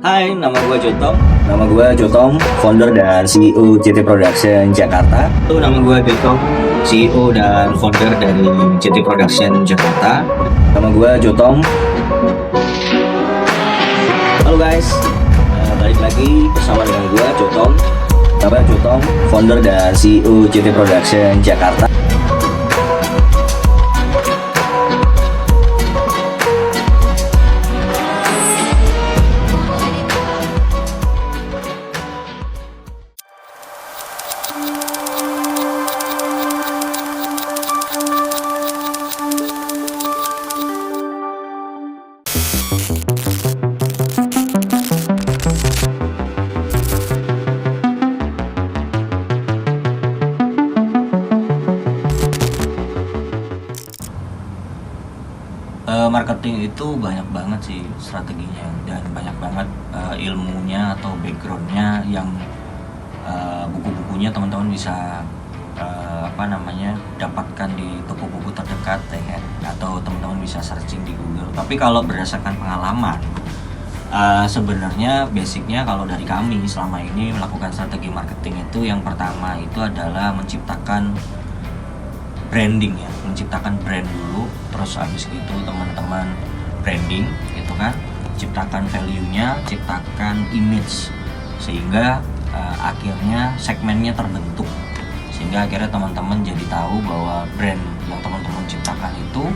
Hai, nama gue Jotong, founder dan CEO CT Production Jakarta. Nama gue Jotong, CEO dan founder dari CT Production Jakarta. Nama gue Jotong. Halo guys, balik lagi bersama dengan gue Jotong. Nama Jotong, founder dan CEO CT Production Jakarta. Marketing itu banyak banget sih strateginya dan banyak banget ilmunya atau backgroundnya yang buku-bukunya teman-teman bisa dapatkan di toko buku terdekat ya, atau teman-teman bisa searching di Google. Tapi kalau berdasarkan pengalaman, sebenarnya basicnya kalau dari kami selama ini melakukan strategi marketing itu yang pertama itu adalah menciptakan branding ya, menciptakan brand dulu, terus habis itu teman-teman branding gitu kan, ciptakan value-nya, ciptakan image sehingga akhirnya segmennya terbentuk, sehingga akhirnya teman-teman jadi tahu bahwa brand yang teman-teman ciptakan itu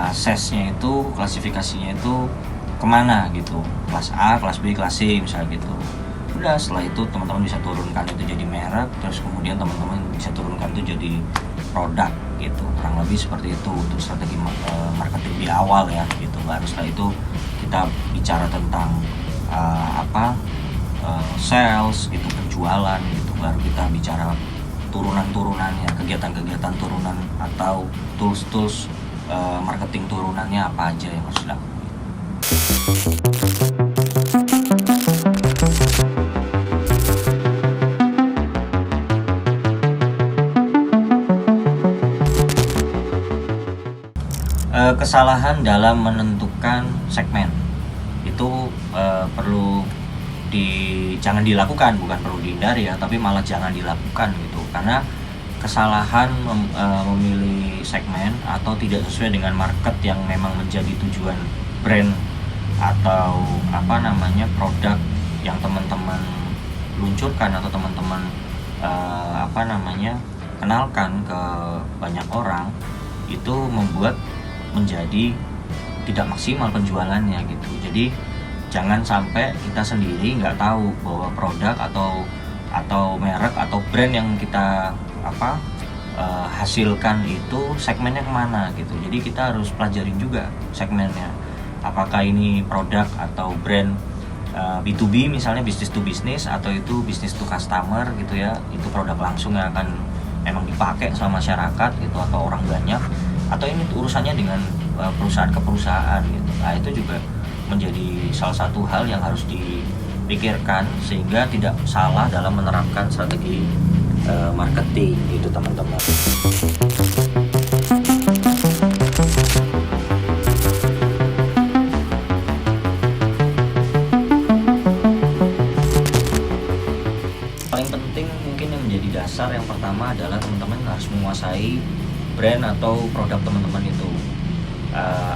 size-nya itu, klasifikasinya itu kemana gitu, kelas A, kelas B, kelas C misalnya gitu. Udah setelah itu teman-teman bisa turunkan itu jadi merek, terus kemudian teman-teman bisa turunkan itu jadi produk gitu, kurang lebih seperti itu untuk strategi marketing di awal ya gitu. Baru setelah itu kita bicara tentang sales gitu, penjualan gitu, baru kita bicara turunan-turunannya, kegiatan-kegiatan turunan atau tools-tools marketing turunannya apa aja yang harus dilakukan. Kesalahan dalam menentukan segmen itu jangan dilakukan, bukan perlu dihindari ya, tapi malah jangan dilakukan gitu, karena kesalahan memilih segmen atau tidak sesuai dengan market yang memang menjadi tujuan brand atau produk yang teman-teman luncurkan atau teman-teman kenalkan ke banyak orang, itu membuat menjadi tidak maksimal penjualannya gitu. Jadi jangan sampai kita sendiri nggak tahu bahwa produk atau merek atau brand yang kita hasilkan itu segmennya kemana gitu. Jadi kita harus pelajarin juga segmennya, apakah ini produk atau brand B2B misalnya, business to business, atau itu business to customer gitu ya, itu produk langsung yang akan memang dipakai sama masyarakat gitu atau orang banyak, atau ini urusannya dengan perusahaan ke perusahaan gitu. Nah itu juga menjadi salah satu hal yang harus dipikirkan sehingga tidak salah dalam menerapkan strategi marketing gitu teman-teman. Paling penting mungkin yang menjadi dasar yang pertama adalah teman-teman harus menguasai brand atau produk teman-teman itu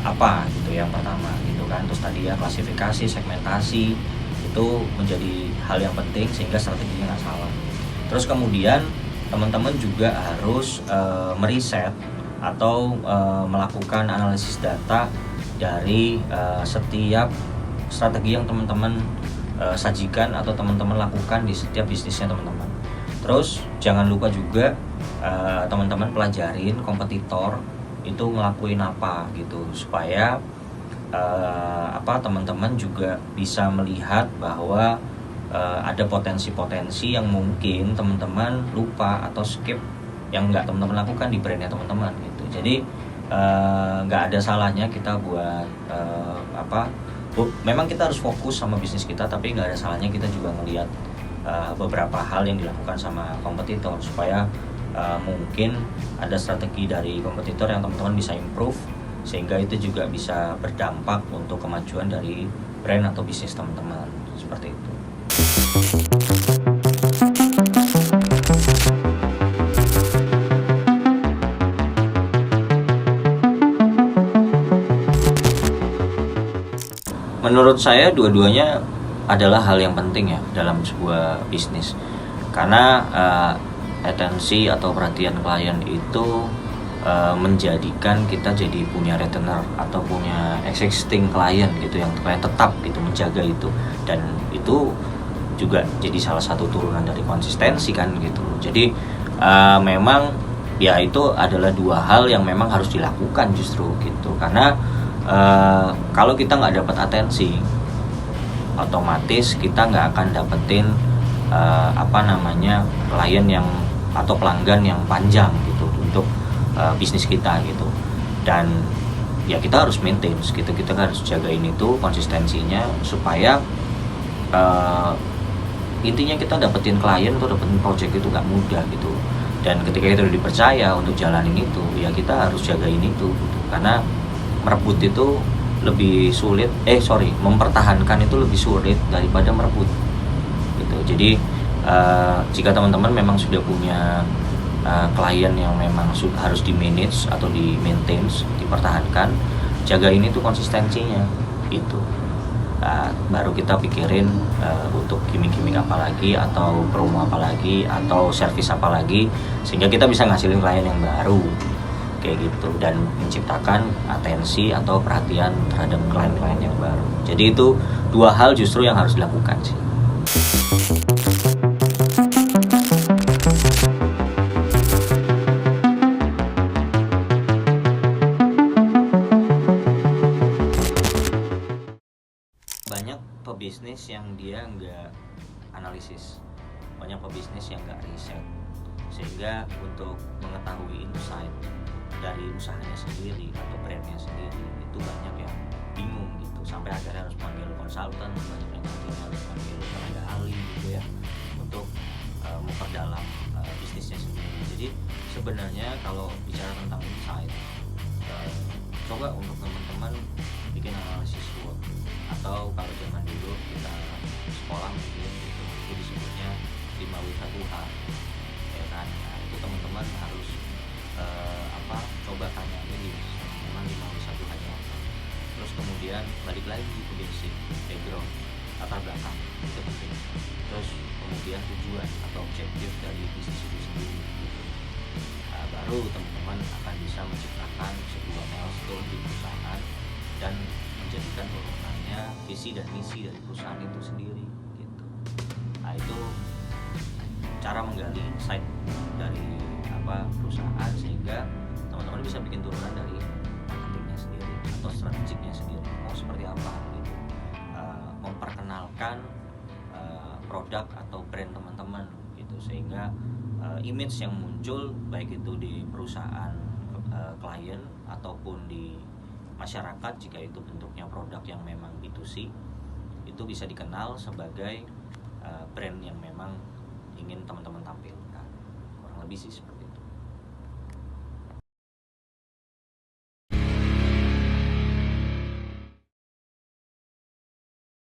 apa gitu yang pertama gitu kan. Terus tadi ya klasifikasi, segmentasi itu menjadi hal yang penting sehingga strateginya nggak salah. Terus kemudian teman-teman juga harus meriset atau melakukan analisis data dari setiap strategi yang teman-teman sajikan atau teman-teman lakukan di setiap bisnisnya teman-teman. Terus jangan lupa juga teman-teman pelajarin kompetitor itu ngelakuin apa gitu, supaya teman-teman juga bisa melihat bahwa ada potensi-potensi yang mungkin teman-teman lupa atau skip yang nggak teman-teman lakukan di brandnya teman-teman gitu. Jadi nggak ada salahnya kita buat memang kita harus fokus sama bisnis kita, tapi nggak ada salahnya kita juga ngelihat beberapa hal yang dilakukan sama kompetitor, supaya mungkin ada strategi dari kompetitor yang teman-teman bisa improve, sehingga itu juga bisa berdampak untuk kemajuan dari brand atau bisnis teman-teman, seperti itu. Menurut saya dua-duanya adalah hal yang penting ya dalam sebuah bisnis, karena atensi atau perhatian klien itu menjadikan kita jadi punya retainer atau punya existing klien gitu, yang klien tetap gitu, menjaga itu, dan itu juga jadi salah satu turunan dari konsistensi kan gitu. Jadi memang ya itu adalah dua hal yang memang harus dilakukan justru gitu, karena kalau kita nggak dapat atensi, otomatis kita nggak akan dapetin klien yang atau pelanggan yang panjang gitu untuk bisnis kita gitu. Dan ya kita harus maintain gitu, kita harus jagain itu konsistensinya, supaya intinya kita dapetin klien atau dapetin project itu nggak mudah gitu. Dan ketika kita udah dipercaya untuk jalanin itu, ya kita harus jagain itu gitu. Karena merebut itu lebih sulit, mempertahankan itu lebih sulit daripada merebut gitu. Jadi jika teman-teman memang sudah punya klien yang memang harus di manage atau di maintain, dipertahankan, jagain itu konsistensinya itu. Baru kita pikirin untuk gimmick-gimmick apa lagi, atau promo apa lagi, atau service apa lagi, sehingga kita bisa ngasilin klien yang baru kayak gitu, dan menciptakan atensi atau perhatian terhadap klien-klien yang baru. Jadi itu dua hal justru yang harus dilakukan sih. Banyak pebisnis yang dia nggak analisis, banyak pebisnis yang nggak riset, sehingga untuk mengetahui insight dari usahanya sendiri atau brandnya sendiri itu banyak yang bingung gitu, sampai akhirnya harus panggil konsultan, banyak yang harus panggil tenaga ahli gitu ya, untuk memperdalam bisnisnya sendiri. Jadi sebenarnya kalau bicara tentang insight, coba untuk teman-teman bikin analisis SWOT, atau kalau zaman dulu kita sekolah mungkin gitu, itu disebutnya 5W1H ya kan. Nah, itu teman-teman harus coba tanya ini memang 5W1H nya apa. Terus kemudian balik lagi ke basic, background, latar belakang, itu penting. Terus kemudian tujuan atau objektif dari bisnis itu sendiri gitu. Baru teman-teman akan bisa menciptakan sebuah milestone di perusahaan dan menjadikan turunannya visi dan misi dari perusahaan itu sendiri gitu. Nah, itu cara menggali insight dari perusahaan, sehingga teman-teman bisa bikin turunan dari marketingnya sendiri atau strategiknya sendiri, mau seperti apa gitu. Memperkenalkan produk atau brand teman-teman gitu, sehingga image yang muncul baik itu di perusahaan klien ataupun di masyarakat, jika itu bentuknya produk yang memang B2C, itu bisa dikenal sebagai brand yang memang ingin teman-teman tampilkan. Kurang lebih sih seperti